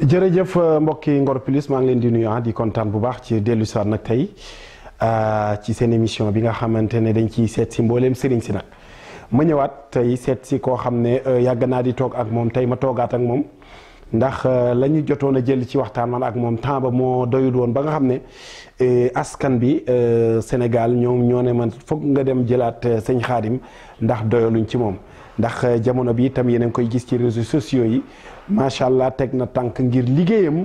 jërëjëf mbokki Ngor Plus maa ngi leen di nuyu di kontaan bu baax ci dellu si waat nag tey ci seen émission bi nga xamante ne dañ ciy seet si mbooleem sëriñ si nag ma ñëwaat tey seet si koo xam ne yàgg naa di toog ak moom tey ma toogaat ak moom ndax la ñu jotoon a jël ci waxtaan man ak moom temps ba moo doyul woon ba nga xam ne askan bi Sénégal ñoo ne man foog nga dem jëlaat sëñ Xaadim ndax doyaluñ ci moom ndax jamono bi itam yéen a ngi koy gis ci réseaux sociaux yi macha allah teg na tànk ngir liggéeyam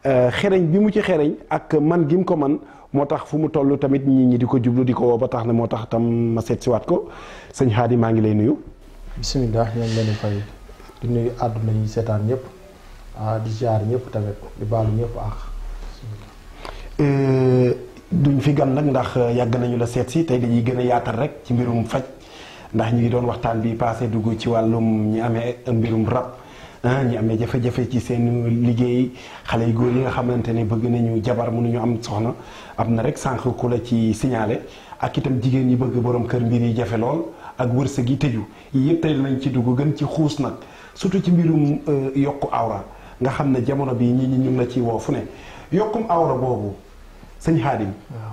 xereñ bi mu ci xereñ ak man gi mu ko man moo tax fu mu toll tamit nit ñi di ko jublu di ko woo ba tax ne moo tax tam ma seet si waat ko sëñ Xaadim maa ngi lay nuyu. bisimilah ñoo ngi leen di fay di nuyu àdduna yi seetaan ñëpp di ziar ñëpp tamit di baalu ñëpp ak. duñ fi gan nag ndax yàgg nañu la seet si tey dañuy gën a yaatal rek ci mbirum faj ndax ñu ngi doon waxtaan bi passé dugg ci wàllum ñi amee mbirum rab. ñi amee jafe-jafe ci seen liggéey xale yu góor yi nga xamante ne bëgg nañu jabar mënuñu am soxna am na rek sànq ku la ci signalé ak itam jigéen ñi bëgg borom kër mbir yi jafe lool ak wërsëg yi tëju yii yëpp tey nañ ci dugg gën ci xuus nag surtout ci mbirum yokku awra nga xam ne jamono bii ñi ñu ngi la ci woo fu ne yokkum awra boobu sëñ Xaadim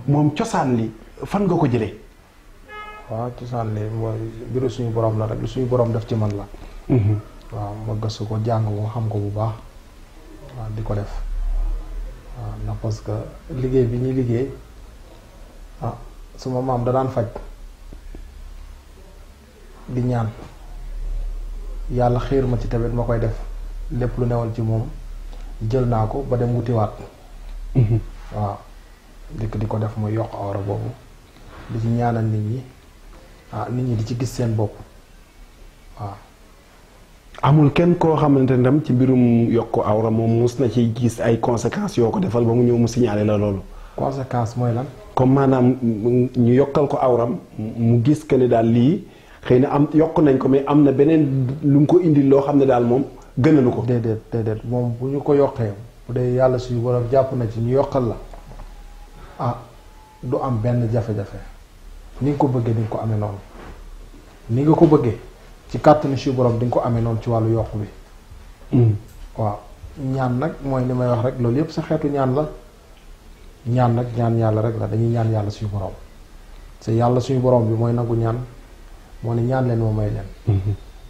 moom cosaan li fan nga ko jëlee. waaw cosaan li mooy mbiru suñu borom la rek lu suñu borom def ci man la. waaw ma gëstu ko jàng ko xam ko bu baax waaw di ko def waaw ndax parce que liggéey bi ñuy liggéey suma maam da daan faj di ñaan yàlla xiir ma ci tamit ma koy def lépp lu newal ci moom jël naa ko ba dem wutiwaat waaw dikk di ko def mooy yokk awra boobu di ci ñaanal nit ñi nit ñi di ci gis seen bopp waaw amul kenn koo xamante ne tam ci mbirum yokku awra moom mus na ci gis ay conséquences yoo ko defal ba mu ñëw mu signalé la loolu. conséquence mooy lan. comme maanaam ñu yokkal ko awram mu gis que ne daal lii xëy na am yokk nañ ko mais am na beneen lu mu ko indil loo xam ne daal moom gënalu ko. déedéet moom bu ñu ko yokkee bu dee yàlla suñu borom jàpp na ci ñu yokkal la du am benn jafe-jafe ni nga ko bëggee di nga ko amee noonu ni nga ko bëggee. ci kàttanu si borom di nga ko amee noonu ci wàllu yokk bi. waaw ñaan nag mooy li may wax rek loolu yëpp sa xeetu ñaan la ñaan nag ñaan yàlla rek la dañuy ñaan yàlla suñu borom te yàlla suñu borom bi mooy nangu ñaan moo ne ñaan leen moo may leen.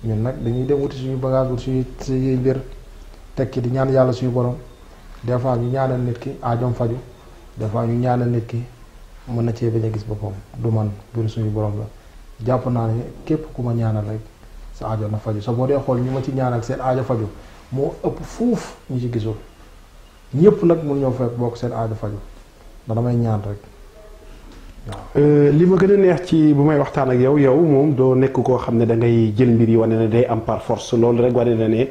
ñun nag dañuy dem wuti suñu bagage suñuy mbir tekki di ñaan yàlla suñu borom des fois ñu ñaanal nit ki aajoom faju des fois ñu ñaanal nit ki mën na cee bañ a gis boppam du man biir suñu borom la jàpp naa ne képp ku ma ñaanal rek. sa aajo na faju sa boo dee xool ñu ma ci ñaanal seen aajo faju moo ëpp fuuf ñu ci gisul ñëpp nag mun ñoo fekk bokk seen aajo faju da damay ñaan rek waaw. li ma gën a neex ci bu may waxtaan ak yow moom doo nekk koo xam ne da ngay jël mbir yi wane ne day am par force loolu rek wane na ne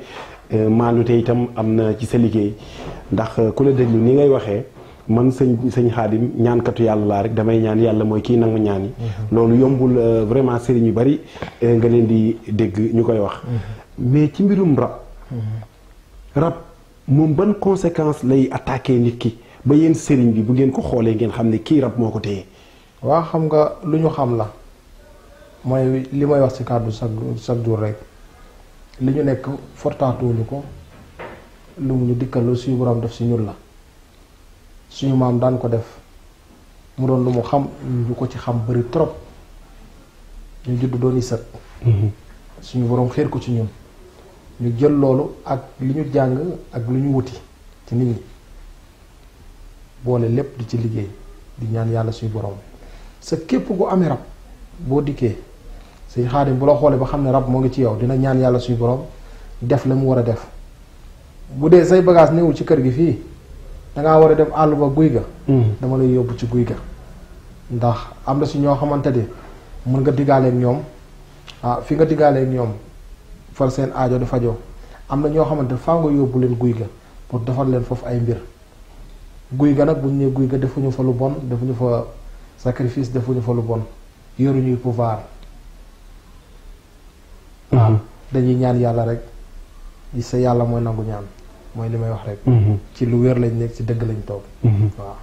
maanute itam am na ci sa liggéey ndax ku la déglu ni ngay waxee man sëñ Xaadim ñaankatu yàlla laa rek damay ñaan yàlla mooy kii nangu ñaan yi loolu yombul vraiment sëriñ yu bari nga leen di dégg ñu koy wax mais ci mbirum rab moom ban conséquence lay attaqué nit ki ba yéen sëriñ bi bu ngeen ko xoolee ngeen xam ne kii rab moo ko téye. waa xam nga lu ñu xam la mooy li may wax ci kàddu chaque jour rek li ñu nekk fortaatuwuñu ko lu mu ñu dikkal lu suñu borom def si ñun la suñu maam daan ko def mu doon lu mu xam ñu ko ci xam bari trop ñu judd doon yi sët suñu borom xeer ko ci ñun ñu jël loolu ak li ñu jàng ak lu ñu wuti ci nit ñi boole lépp di ci liggéey di ñaan yàlla suñu borom sa képp ku amee rab boo dikkee say Xaadim bu la xoolee ba xam ne rab moo ngi ci yow dina ñaan yàlla suñu borom def la mu war a def bu dee say bagage néewul ci kër gi fii dangaa war a dem àll ba guy ga dama lay yóbbu ci guy ga ndax am na si ñoo xamante ni mën nga diggaaleeg ñoom fi nga diggaaleeg ñoom far seen aajo di fajoo am na ñoo xamante faa nga yóbbu leen guy ga pour defal leen foofu ay mbir guy ga nag bu ñu nee guy ga defuñu fa lu bon defuñu fa sacrifice defuñu fa lu bon yoruñuy pouvoir dañuy ñaan yàlla rek sa yàlla mooy nangu ñaan mooy li may wax rek ci lu wér lañ nekk ci dëgg lañ toog waaw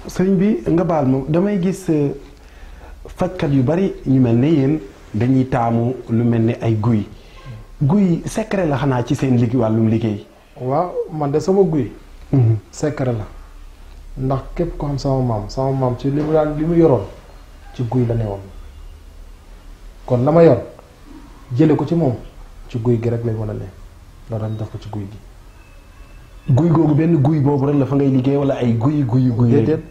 sëriñ bi nga baal ma damay gis fajkat yu bari ñu mel ne yéen dañuy taamu lu mel ne ay guy secret la xanaa ci seen liggéey wàllum liggéey. waaw man de sama guy. secret la ndax képp ko xam sama maam ci li mu yoroon ci guy la ne woon kon la ma yor jële ko ci moom ci guy gi rek lay mën a ne loolu dañ def ko ci guy gi. guy googu benn guy boobu rek la fa ngay liggéey wala ay guy. déedéet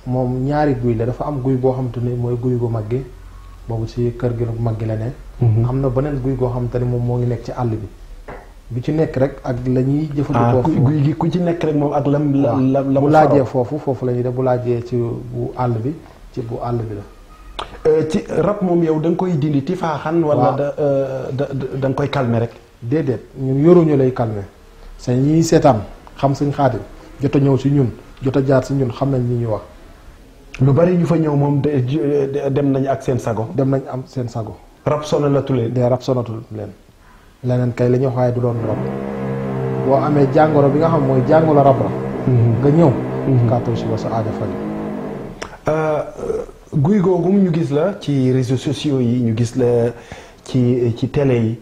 moom ñaari guy la dafa am guy boo xam te ni mooy guy gu mag gi boobu ci kër gi mag gi la ne. am na beneen guy goo xam te ni moom moo ngi nekk ci àll bi ci nekk rek ak la ñuy jëfandikoo. guy gi ku ci nekk rek moom ak la bu laajee foofu la ñuy def bu laajee ci bu àll bi ci bu àll bi la. ci rab moom yow da nga koy dindi tifaaxan. wala da nga koy calmer rek. déedéet ñun yoruñu lay calmer sa ñiy seetaan xam suñ Xaadim jot a ñëw si ñun jot a jaar si ñun xam nañ li ñuy wax. lu bari ñu fa ñëw moom dem nañ ak seen sago. dem nañ am seen sago. rab sonalatu leen. rab sonatu leen leneen kay la ñuy wax waaye du doon rab boo amee jàngoro bi nga xam mooy jàngoro rab la. nga ñëw. kàttan si ba sa aajo faj. guy googu ñu gis la ci réseaux sociaux yi ñu gis la ci télé yi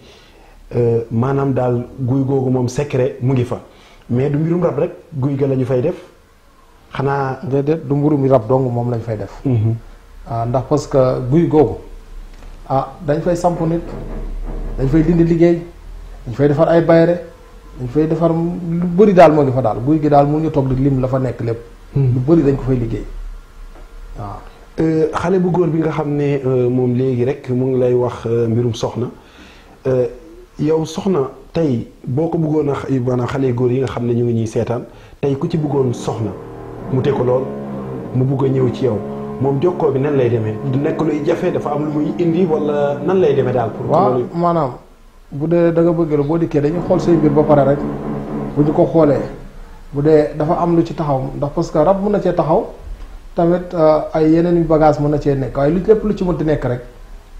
maanaam daal guy googu moom secret mu ngi fa mais du mbirum rab rek guy ga la ñu fay def xanaa. déedéet du mbirum rab dong moom lañ fay def. ndax parce que guy googu dañ fay samp nit dañ fay dindi liggéey dañ fay defar ay bayre dañ fay defar lu bëri daal moo ngi fa daal guy gi daal mu ñu toog di lim la fa nekk lépp. lu bëri dañ ko fay liggéey waaw. xale bu góor bi nga xam ne moom léegi rek mu ngi lay wax mbirum soxna yow soxna tey boo ko bëggoon a maanaam xale góor yi nga xam ne ñu ngi ñuy seetaan tey ku ci bëggoon soxna mu te ko lool mu bëgg a ñëw ci yow moom jokkoo bi nan lay demee du nekk luy jafe dafa am lu muy indi wala nan lay demee daal. pour waaw maanaam bu dee da nga bëgg la boo dikkee dañuy xool say mbir ba pare rek bu ñu ko xoolee bu dee dafa am lu ci taxaw ndax parce que rab mën na cee taxaw. tamit ay yeneen bagage mën na cee nekk waaye lu lépp lu ci mënti nekk rek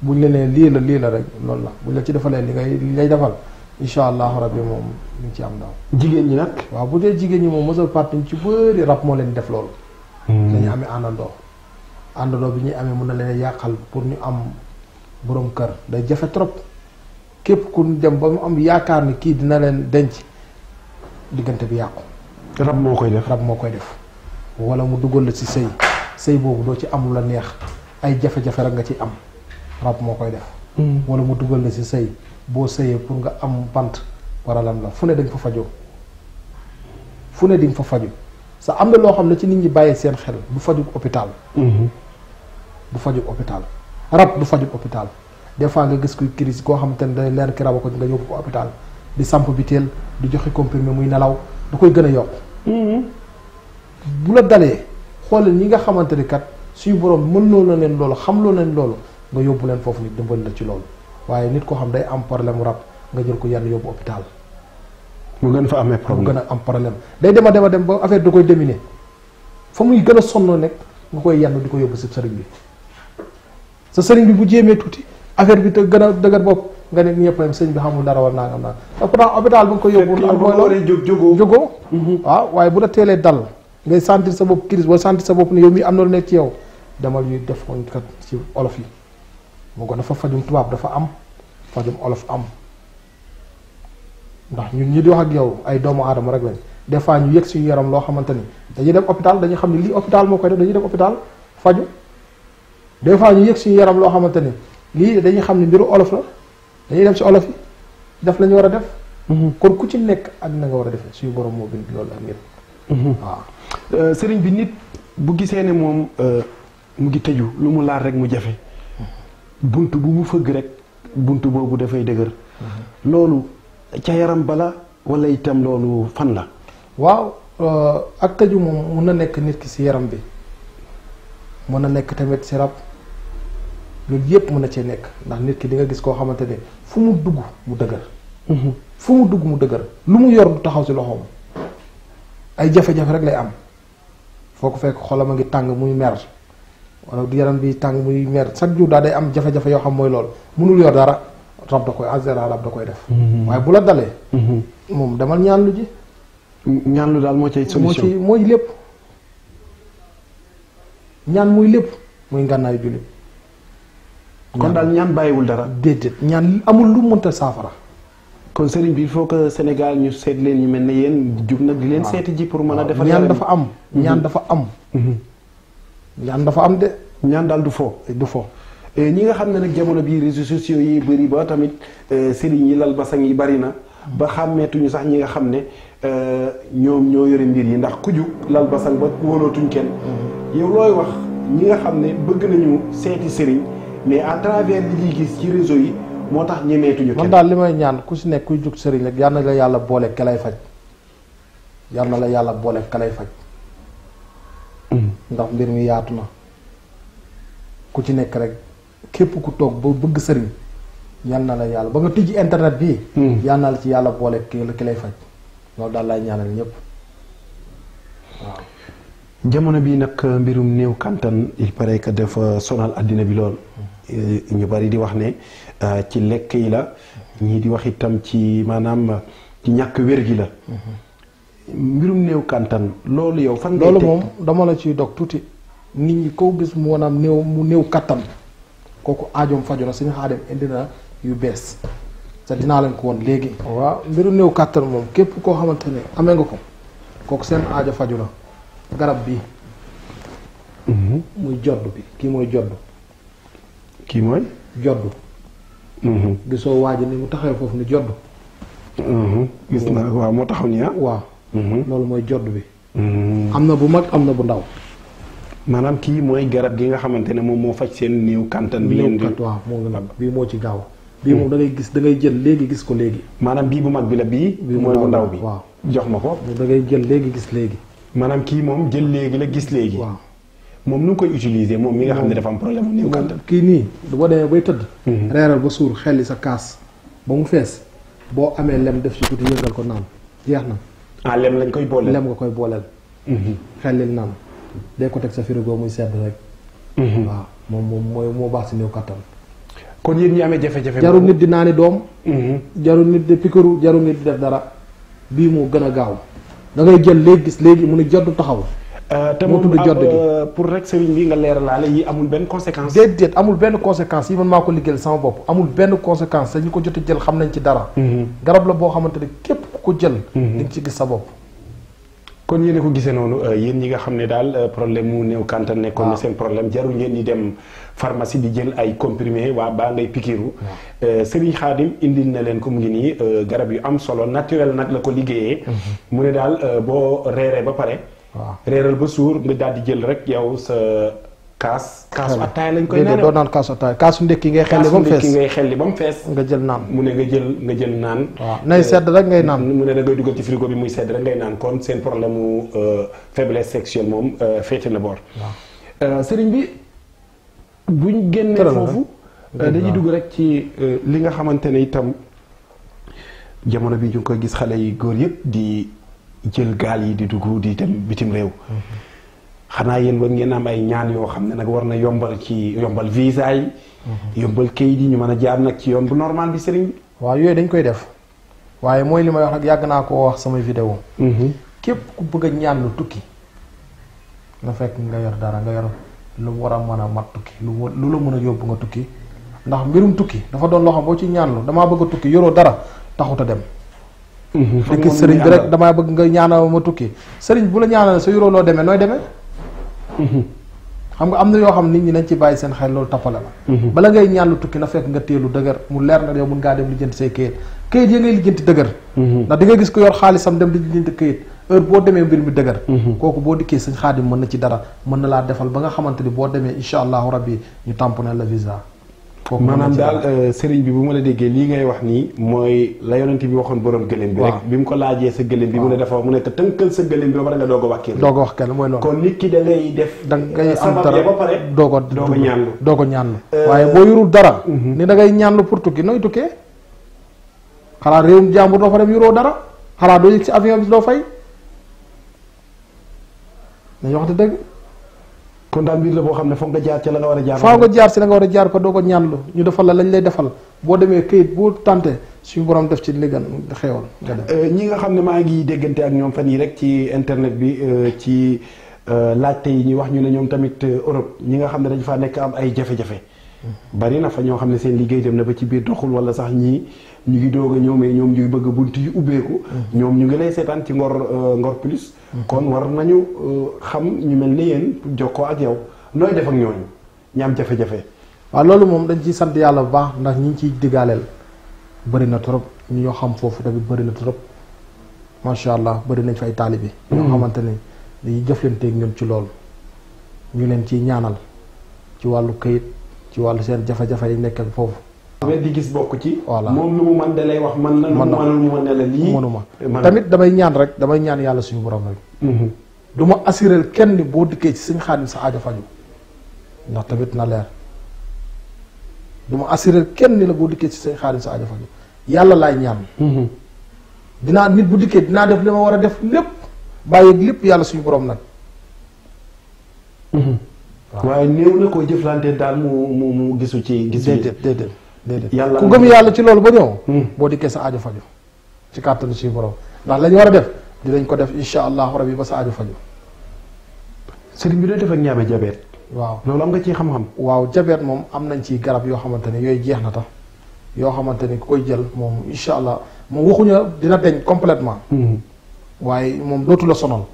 buñ la nee lii la rek loolu la buñ la ci defalee li ngay defal incha allahu rabbi moom ñu ngi ci am daaw. jigéen ñi nag. waaw bu dee jigéen ñi moom mosal parti ñu ci bëri rab moo leen def loolu. dañuy amee àndandoo bi ñuy amee mën na leen yàqal pour ñu am borom kër day jafe trop képp ku dem ba mu am yaakaar ni kii dina leen denc diggante bi yàqu. rab moo koy def rab moo koy def. wala mu dugal la ci sëy boobu doo ci am lu la neex ay jafe-jafe rek nga ci am rab moo koy def. wala mu dugal la ci sëy boo sëyee pour nga am bant wala lan la fu ne dañ fa fajoo fu ne di fa faju sa am na loo xam ne ci nit ñi bàyyi seen xel du faju hôpital. du faju hôpital rab du faju hôpital des fois nga gis kuy crise koo xam te ne day leer ki rab ko nga yóbbu ko hôpital di samp biteel di joxe comprimé muy nelaw da koy gën a yokk. bu la dalee xoolal ñi nga xamante ni kat suñu borom mën loo na leen loolu xam loo leen loolu nga yóbbu leen foofu nit dimbali la ci loolu waaye nit koo xam day am problème mu rab nga jël ko yenn yóbbu hôpital. mu gën fa amee problème mu gën a am problème day dem ba affaire da koy dominer fa muy gën a sonn nekk nga koy yenn di ko yóbbu si sëriñ bi sa sëriñ bi bu jéemee tuuti affaire bi te gën a dëgër bopp nga ne ñëpp a sëriñ bi xamul dara war naa nga am naa te pourtant hôpital bu nga ko yóbbu. mooy loolu jógoo waaw waaye bu la teelee dal. ngay sentir sa bopp crise boo sentir sa bopp ne yow mii am na lu nekk ci yow demal yu def ko kat ci olof yi moo ko dafa fajum tubaab dafa am fajum olof am ndax ñun ñi di wax ak yow ay doomu aadama rek lañ des fois ñu yëg suñu yaram loo xamante ni dañuy dem hôpital dañuy xam ne lii hôpital moo koy def dañuy dem hôpital faju des fois ñu yëg suñu yaram loo xamante ni lii dañuy xam ne mbiru olof la dañuy dem si olof yi def la ñu war a def. kon ku ci nekk ak na nga war a defee suñu borom moo bind loolu ak ngeen. waaw sëriñ bi nit bu gisee ne moom mu ngi tëju lu mu laal rek mu jafe bunt bu mu fëgg rek bunt boobu dafay dëgër loolu ca yaram bala wala itam loolu fan la. waaw ak tëju moom mun na nekk nit ki ci yaram bi mën na nekk tamit ci rab loolu yépp mën na cee nekk ndax nit ki di nga gis koo xamante ne fu mu dugg mu dëgër. fu mu dugg mu dëgër lu mu yor du taxaw ci loxoom ay jafe-jafe rek lay am foo ko fekk xolam a ngi tàng muy mer wala yaram bi tàng muy mer chaque jour daal day am jafe-jafe yoo xam mooy loolu mënul yor dara rab da koy en général rab da koy def. waaye bu la dalee. moom demal ñaan lu ji. ñaan lu daal moo cay solution mooy lépp ñaan muy lépp muy ngànnaayu jullit kon daal ñaan bàyyiwul dara. déedéet ñaan amul lu mënta saafara. kon sëriñ bi il faut que Sénégal ñu seet leen ñu mel ne yéen jug nag di leen seeti ji pour mën a defar ñaan dafa am. ñaan dafa am. ñaan dafa am de. ñaan daal du fo. du fo. ñi nga xam ne nag jamono bii réseaux sociaux yi bëri ba tamit sëriñ yi lal basang yi bari na ba xàmmeetuñu sax ñi nga xam ne ñoom ñoo yore mbir yi ndax ku jug lal basang ba wóolootuñ kenn. yow looy wax ñi nga xam ne bëgg nañu seeti sëriñ mais à travers li ñuy gis ci réseau yi moo tax ñemeetuñu kenn. man daal li may ñaan ku si nekk kuy jug sëriñ rek yal na la yàlla boole ka lay faj yal na la yàlla boole ka lay faj. ndax mbir mi yaatu na ku ci nekk rek képp ku toog ba bëgg sëriñ yal na la yàlla ba nga tijji internet bii. yal na la ci yàlla boole ki lay faj loolu daal lay ñaanal ñëpp waaw. jamono bii nag mbirum néew kàntan il paraît que dafa sonal àddina bi lool. ñu bari di wax ne ci lekk yi la ñii di wax itam ci maanaam ci ñàkk wér gi la. mbirum néew kàntan loolu yow fan. loolu moom dama la ciy dog tuuti nit ñi koo gis mu maanaam mu néew kattan kooku aajoom faju na suñu xaadim indi na yu bees te dinaa leen ko woon léegi. waaw mbirum néew kattan moom képp koo xamante ne amee nga ko kooku seen aajo faju na garab bi muy jodd bi kii mooy jodd. kii mooy. jodd. gisoo waaj ni mu taxawee foofu ni jodd. gis na waaw moo taxaw nii ah. waaw. loolu mooy jodd bi. am na bu mag am na bu ndaw. maanaam kii mooy garab gi nga xamante ne moom moo faj seen néew kàntan bi ngeen di. waaw moo ngi nag bii moo ci gaaw. bii moom da ngay gis da ngay jël léegi gis ko léegi. maanaam bii bu mag bi la bii. mooy bu ndaw bi waaw jox ma ko. da ngay jël léegi gis léegi. maanaam kii moom jël léegi la gis léegi. waaw moom nu ngi koy utiliser moom mi nga xam ne dafa am problème mu néew kàntan. kii nii boo demee bay tëdd. reeral ba suur xelli sa kaas ba mu fees boo amee lem def ci tuuti yëngal ko naan jeex na. ah lem lañ koy booleel. lem nga koy booleel. xellil naan dee ko teg sa frigo muy sedd rek. waaw moom moo baax si néew kattan. kon yéen ñi amee jafe-jafe. jarul nit di naani doom. jarul nit di pikiru jarul nit di def dara bii moo gën a gaaw da ngay jël léegi gis léegi mu ne joddu taxaw. te moo tudd jodd gi pour rek sëriñ bi nga leeralaale yi amul benn conséquence. déedéet amul benn conséquence yi man maa ko liggéeyal sama bopp amul benn conséquence te ñu ko jot a jël xam nañ ci dara. garab la boo xamante ne képp ku ko jël. di nga ci gis sa bopp. kon yéen a ko gisee noonu yéen ñi nga xam ne daal problème mu néew kàntan nekkoon na seen problème jarul ngeen di dem pharmacie di jël ay comprimé waa baa ngay pikiru. Serigne Khadim indil na leen ko mu ngi nii garab yu am solo naturel nag la ko liggéeyee. mu ne daal boo reeree ba pare. waaw reeral ba suur nga daal di jël rek yow sa kaasu attaay lañ koy naan doo naan kaasu attaay kaasu ndekki ngay xelli ba mu fees ngay xelli ba mu fees nga jël naan mu ne nga jël naan. waaw nay sedd rek ngay naan mu ne da ngay dugal ci frigo bi muy sedd rek ngay naan kon seen problème mu faiblesse sexuelle moom féete na boor. waaw sëriñ bi buñ génnee foofu dañuy dugg rek ci li nga xamante ne itam jamono bi ñu ngi koy gis xale yi góor yëpp di jël gaal yi di dugg di dem bitim réew. xanaa yéen war ngeen am ay ñaan yoo xam ne nag war na yombal visa yi. yombal kayit yi ñu mën a jaar nag ci yoon bu normal bi sëriñ bi. waaw yooyu dañ koy def waaye mooy li may wax nag yàgg naa koo wax samay vidéo képp ku bëgg a ñaan lu tukki na fekk nga yor dara nga yor lu war a mën a mat tukki lu la mën a yóbbu nga tukki ndax mbirum tukki dafa doon loo xam boo ci ñaanlu damaa bëgg a tukki yoroo dara taxut a dem. fekk sëriñ bi rek damaa bëgg nga ñaanal ma tukki sëriñ bu la ñaanal sa yoroo loo demee nooy demee. xam nga am na yoo xam nit ñi nañ ci bàyyi seen xel loolu tappale la. bala ngay ñaan lu tukki na fekk nga téelu dëgër mu leer na yow mun ngaa dem lijjanti say këyit ya ngay lijjanti dëgër. ndax di nga gis ko yor xaalisam dem di lijjanti këyit heure boo demee mbir mi dëgër. kooku boo dikkee sëñ Xaadim mën na ci dara mën na laa defal ba nga xamante ni boo demee incha allahu rabbi ñu tamponné la visa. maanaam daal sëriñ bi bu ma la déggee lii ngay wax nii mooy la yonent bi waxoon borom gëléem bi rek bi mu ko laajee sa gëléem bi mu ne dafa mu ne ko tënkal sa gëléem bi ba pare nga doog a wàkkil doog a wax kenn mooy loolu kon nit ki da ngay def da ngay am dara ba pare doog a ñaanlu doog a ñaanlu waaye boo yorul dara ni da ngay ñaanlu pour tukki nooy tukkee xanaa réewum jàmbur doo fa dem yoroo dara xanaa doo yëg ci avion bi doo fay nañu waxte dëgg kon daal mbir la boo xam ne foog nga jaar ci la nga war a jaar. faaw nga jaar ci la nga war a jaar ko doo ko ñaanlu ñu defal la lañ lay defal boo demee këyit boo tànte suñu borom def ci liggan xewal nga dem. ñi nga xam ne maa ngi déggante ak ñoom fan yi rek ci internet bi ci laajte yi ñuy wax ñu ne ñoom tamit Europe ñi nga xam ne dañ faa nekk am ay jafe-jafe bari na fa ñoo xam ne seen liggéey dem na ba ci biir doxul wala sax ñii ñu ngi doog a ñëw mais ñoom ñu ngi bëgg bunt yi ubbeeku. ñoom ñu ngi lay seetaan ci Ngor Plus. kon war nañu xam ñu mel ni yéen jokkoo ak yow nooy def ak ñooñu ñi am jafe-jafe. waaw loolu moom dañ ciy sant yàlla bu baax ndax ñi ngi ciy diggaaleel bëri na trop ñu ñoo xam foofu tamit bëri na trop macha allah bëri nañ fa ay taalibe ñoo xamante ne dañuy jëflanteeg ñun ci loolu ñu leen ciy ñaanal ci wàllu këyit ci wàllu seen jafe-jafe yi nekk foofu. mais di gis bokk ci. voilà moom lu mu mën da lay wax man na. lu mu mënul mu mën ne la lii mënuma tamit damay ñaan rek damay ñaan yàlla suñu borom rek. du ma assuré kenn ni boo dikkee ci Sëñ Xaadim sa aajo faju ndax tamit na leer. du ma assuré kenn ni la boo dikkee ci Sëñ Xaadim sa aajo faju yàlla laay ñaan. dinaa nit bu dikkee dinaa def li ma war a def lépp bàyyi lépp yàlla suñu borom nag. waaye néew na koo jëflante daal mu gisu ci. déedéet yàlla ku gëm yàlla ci loolu ba ñëw. boo dikkee sa aajo faju ci kàttanu suñu borom ndax la ñu war a def dinañ ko def incha allahu rabi ba sa aajo faju. sëriñ bi doy def ak ñaame jabeet. waaw loolu am nga ci xam-xam. waaw jabeet moom am nañ ci garab yoo xamante ne yooyu jeex na tax yoo xamante ni ku koy jël moom incha allah moom waxuñu dina deñ complètement waaye moom dootu la sonal.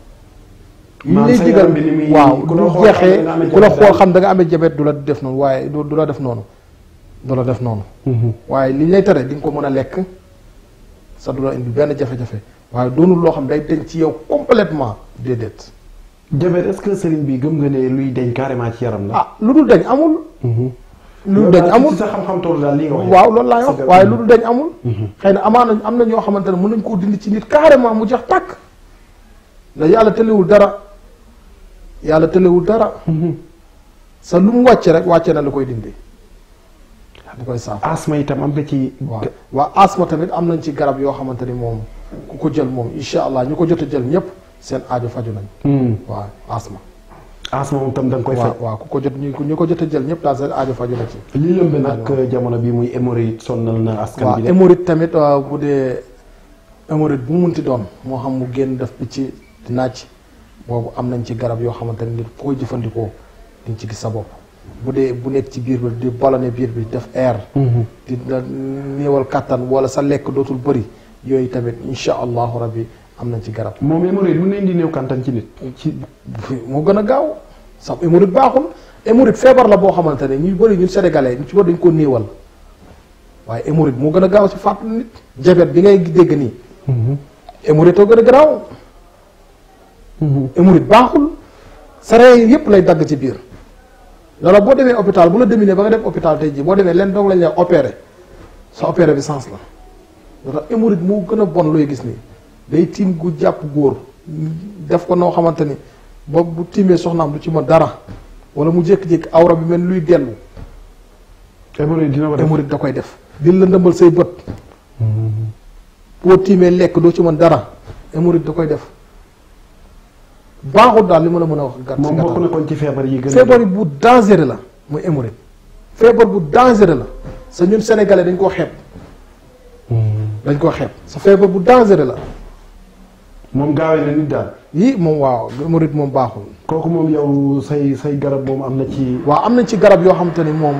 yu lay digal waaw du jeexee ku la xool xam da nga amee jabeet du la def noonu waaye du la def noonu. du la def noonu. waaye li lay tere di nga ko mën a lekk sa du la indi benn jafe-jafe waaye doonul loo xam day deñ ci yow complètement déedéet. jabeet est-ce que sëriñ bi gëm nga ne luy deñ carrément ci yaram la. ah lu dul deñ amul. lu dul deñ amul ci sa xam-xam toolu daal li nga wax. waaw loolu laay wax waaye lu dul deñ amul. xëy na amaana am na ñoo xamante ne mën nañ koo dindi ci nit carrément mu jeex tàkk. ndax yàlla tëlewul dara yàlla tëlewul dara. sa lu mu wàcce rek wàcce na la koy dindi. bu koy saaf asma itam am nga ci. waaw asma tamit am nañ ci garab yoo xamante ni moom ku ko jël moom incha allah ñu ko jot a jël ñëpp seen aajo faju nañ. waaw asma. asma moom tam da nga koy faj. waaw ku ko jot ñu ko jot a jël ñëpp daal seen aajo faju na ci. li lëmbe nag jamono bi muy hémorroïde sonnal na askan bi. waaw hémorroïde tamit bu dee hémorroïde bu mu munti doon moo xam mu génn def bi ci di naaj boobu am nañ ci garab yoo xamante ni nit koy jëfandikoo di ci gis sa bopp. bu dee bu nekk ci biir bi di ballonné biir bi def air. di néewal kattan wala sa lekk dootul bëri yooyu tamit incha allahu rabbi am nañ ci garab. moom hémorroïde mën nañ di néew kattan ci nit. moo gën a gaaw sax hémorroïde baaxul hémorroïde feebar la boo xamante ne ñu bëri ñun sénégalais ñu ci bëri dañ ko néewal waaye hémorroïde moo gën a gaaw si faatu nit. diabète bi ngay dégg nii. hémorroïde oo gën a garaaw. hémorroïde baaxul sa reen yëpp lay dagg ci biir. loolu boo demee hôpital bu la déminé ba nga dem hôpital tey jii boo demee leen doog lañ lay opéré sa opéré bi sens la loolu tax hémorroïde moo gën a bon looy gis nii day tiim gu jàpp góor def ko noo xamante ni ba bu tiimee soxnaam du ci mën dara wala mu jékki-jékki awra bi mel luy dellu. hémorroïde dina ko def hémorroïde da koy def. di la ndëmbal say bët. boo tiimee lekk doo ci mën dara hémorroïde da koy def. baaxul daal li ma la mën a wax. gàtt moom bokk na kon ci feebar yi gën a. feebar bu dangereux la muy hémorroïde feebar bu dangereux la sa ñun sénégalais dañ koo xeeb. dañ koo xeeb sa feebar bu dangereux la. moom gaawee na nit daal. yii moom waaw hémorroïde moom baaxul. kooku moom yow say garab moom am na ci. waaw am nañ ci garab yoo xam te ni moom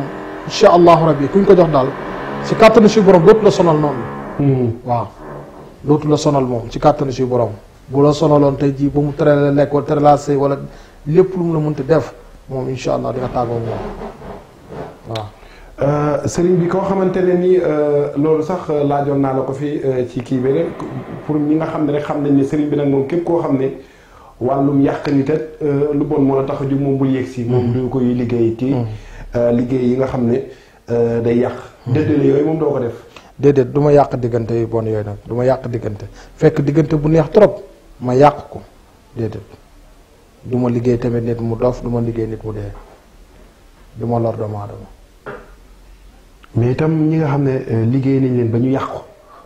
incha allahu rabbi kuñ ko jox daal si kàttanu si borom dootu la sonal noonu. waaw dootu la sonal moom ci kàttanu si borom. bu la sonaloon tey jii ba mu tere la lekk wala tere la sëy wala lépp lu mu la mënti def moom incha allah di nga tàggoo moom waaw. sëriñ bi koo xamante ne ni loolu sax laajoon naa la ko fi ci kii bi rek pour ñi nga xam ne rek xam nañ ne sëriñ bi nag moom képp koo xam ne wàllum yàq nit lu bon moo la tax a jóg moom bul yegg si. moom du koy liggéey ci liggéey yi nga xam ne day yàq. dëddale yooyu moom doo ko def. déedéet du ma yàq diggante yu bon yooyu nag du ma yàq diggante fekk diggante bu neex trop. ma yàq ko déedéet du ma liggéey tamit nit mu dof du ma liggéey nit mu dee du ma lor doomu aadama. mais itam ñi nga xam ne liggéey nañ leen ba ñu yàqu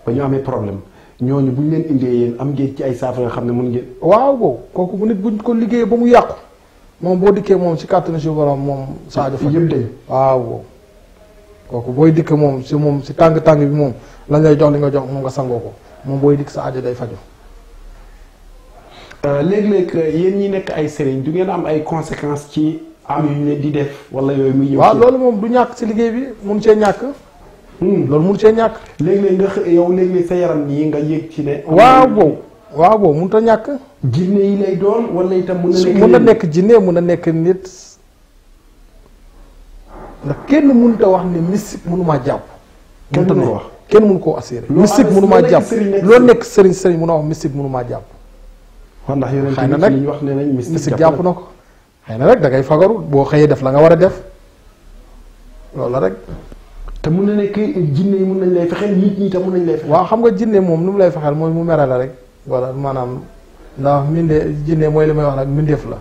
ba ñu amee problème ñooñu bu ñu leen indee yéen am ngeen ci ay saafara nga xam ne mun ngeen. waaw boobu kooku bu nit buñ ko liggéeyee ba mu yàqu moom boo dikkee moom si kàttanu si borom moom. Sadio Faye yëpp dañ. waaw boobu kooku booy dikk moom si tàng bi moom lañ lay jox li nga jox moom nga sangoo ko moom booy dikk sa aajo day faju. léeg-léeg yéen ñi nekk ay sëriñ du ngeen am ay conséquences ci am yu ñu leen di def wala yooyu muy ñëw. waaw loolu moom du ñàkk ci liggéey bi mun cee ñàkk. loolu mun cee ñàkk. léeg-léeg nga yow léeg-léeg sa yaram nii nga yëg ci ne. waaw boobu mënut a ñàkk. jinne yi lay doon wala itam mun na nekk jinne mun na nekk nit ndax kenn mënut a wax ne mystique mënumaa jàpp. kenn mënu ko wax kenn mënu koo assuré. mystique mënumaa jàpp loolu nekk sëriñ mun a wax mystique mënumaa jàpp. ndax yeneen xëy na nag ñu wax ne nañ mystique jàpp na ko. xëy na rek da ngay fagaru boo xëyee def la nga war a def loolu la rek. te mun na nekk jinne yi mun nañ lay fexeel nit ñi tam mun nañ lay fexeel. waaw xam nga jinne moom nu mu lay fexeel mooy mu mere la rek wala maanaam ndax jinne mooy li may wax nag mbindeef la.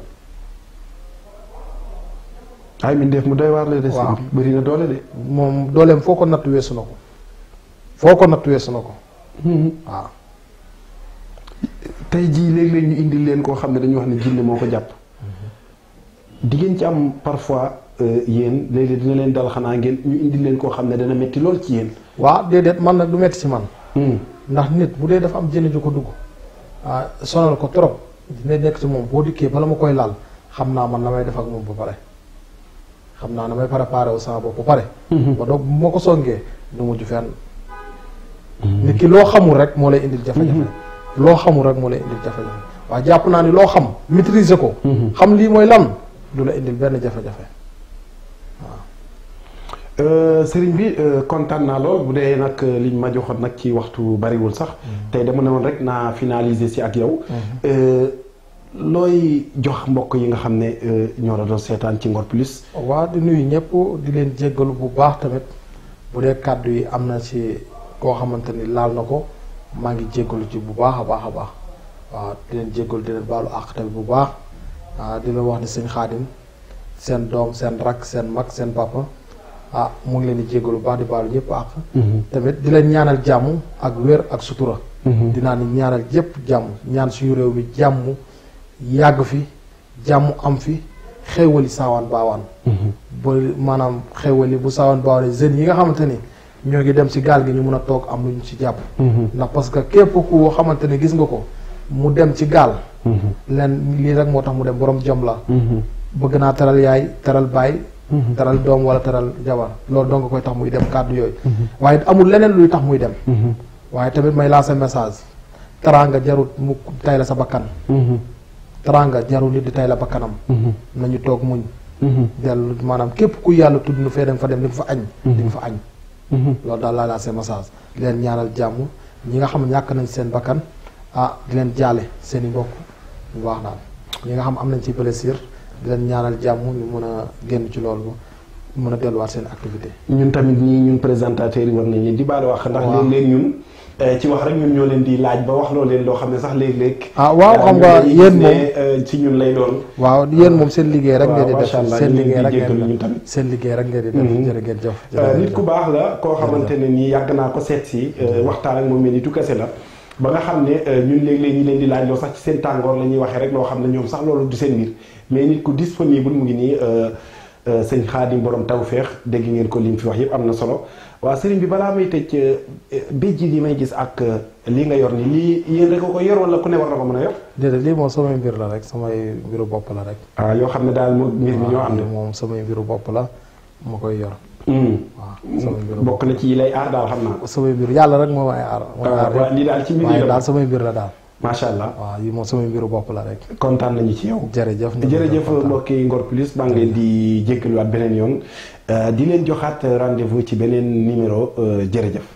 ay mbindeef mu doy waar la de. waaw bëri na doole de. moom dooleem foo ko natt weesu na ko foo ko natt weesu na ko. waaw. tey jii léeg-léeg ñu indil leen koo xam ne dañuy wax ne jinne moo ko jàpp. di ngeen ci am parfois yéen léeg-léeg dina leen dal xanaa ngeen ñu indil leen koo xam ne dana metti lool ci yéen. waaw déedéet man nag du metti ci man. ndax nit bu dee dafa am jënd ju ko dugg. sonal ko trop dina nekk ci moom boo dikkee bala ma koy laal xam naa man la may def ak moom ba pare. xam naa damay préparé wu sama bopp ba pare. ba doog bu ma ko songee du mujj fenn. nit ki loo xamul rek moo lay indil jafe-jafe. loo xamul rek moo lay indil jafe-jafe waaye jàpp naa ni loo xam maîtriser ko. xam lii mooy lan du la indil benn jafe-jafe waaw. sëriñ bi kontaan naa lool bu dee nag liñ ma joxoon nag ci waxtu bariwul sax. tey dama ne woon rek naa finaliser si ak yow. looy jox mbokk yi nga xam ne ñoo la doon seetaan ci Ngor Plus. waaw di nuyu ñëpp di leen jéggalu bu baax tamit bu dee kàddu yi am na ci koo xamante ni laal na ko maa ngi jéggalu ci bu baax a baax a baax waaw di leen jéggalu di leen baalu àq tamit bu baax di leen wax ni sëñ Xaadim seen doom seen rak seen mag seen papa mu ngi leen di jéggalu bu baax di baalu ñëpp àq. tamit di leen ñaanal jàmm ak wér ak sutura. dinaa ni ñaanal yëpp jàmm ñaan suñu réew mi jàmm. yàgg fi jàmm am fi xéewali saawaan baawaan ba maanaam xéewali bu saawaan baawaan jeunes yi nga xamante ni ñoo ngi dem ci gaal gi ñu mun a toog am lu ñu ci jàpp ndax parce que képp ku xamante ni gis nga ko mu dem ci gaal leen lii rek moo tax mu dem borom jom la bëgg naa teral yaay teral baay teral doom wala teral jabar loolu doo nga koy tax muy dem kàddu yooyu waaye amul leneen luy tax muy dem waaye tamit may lancer message teraanga jarut mu tay la sa bakkan teraanga jarul nit di tay la ba kanam nañu toog muñ dellu maanaam képp ku yàlla tudd nu fee da nga fa dem di nga fa añ di nga fa añ loolu daal laa laa seen message di leen ñaanal jàmm ñi nga xam ne ñàkk nañ seen bakkan di leen jaale seen i mbokk bu baax daal ñi nga xam am nañ ci blessure di leen ñaanal jàmm ñu mën a génn ci loolu mën a delluwaat seen activité ñun tamit ñun présentateurs yi war nañ leen di baal wax ndax léeg-léeg ñun ci wax rek ñun ñoo leen di laaj ba wax loo leen loo xam ne sax léeg-léeg. waaw xam nga yéen moom ci ñun lay doon. waaw yéen moom seen liggéey rek ngeen di def seen liggéey rek ñun tamit seen liggéey rek ngeen di def jërë ngeen jëf. nit ku baax la koo xamante ne nii yàgg naa ko seet si waxtaan ak moom mel ni tu kese la ba nga xam ne ñun léeg-léeg ñi leen di laaj loo sax ci seen tàngoor la ñuy waxee rek loo xam ne ñoom sax loolu du seen mbir mais nit ku disponible mu ngi nii sëñ Xaadim borom tawféex dégg ngeen ko li mu fi wax yëpp am na solo waaw sëriñ bi balaa may tëj béjji yi may gis ak lii nga yor ni lii yéen rek ko yor wala ku ne war na ko mën a yor. déedéet lii moom samay mbir la rek samay mbiru bopp la rek. yoo xam ne daal mbir mi ñoo ànd. moom samay mbiru bopp la ma koy yor. waaw samay mbiru bokk na ci yi lay aar daal xam naa. samay mbir yàlla rek moo may aar. waaw lii daal ci mbir yi daal samay mbir la daal. macha allah waaw yi moom samay mbiru bopp la rek. kontaan nañu ci yow. jërëjëf mbokki Ngor Plus maa ngi leen di jéggaluwaat beneen yoon di leen joxaat rendez-vous ci beneen numéro jërëjëf.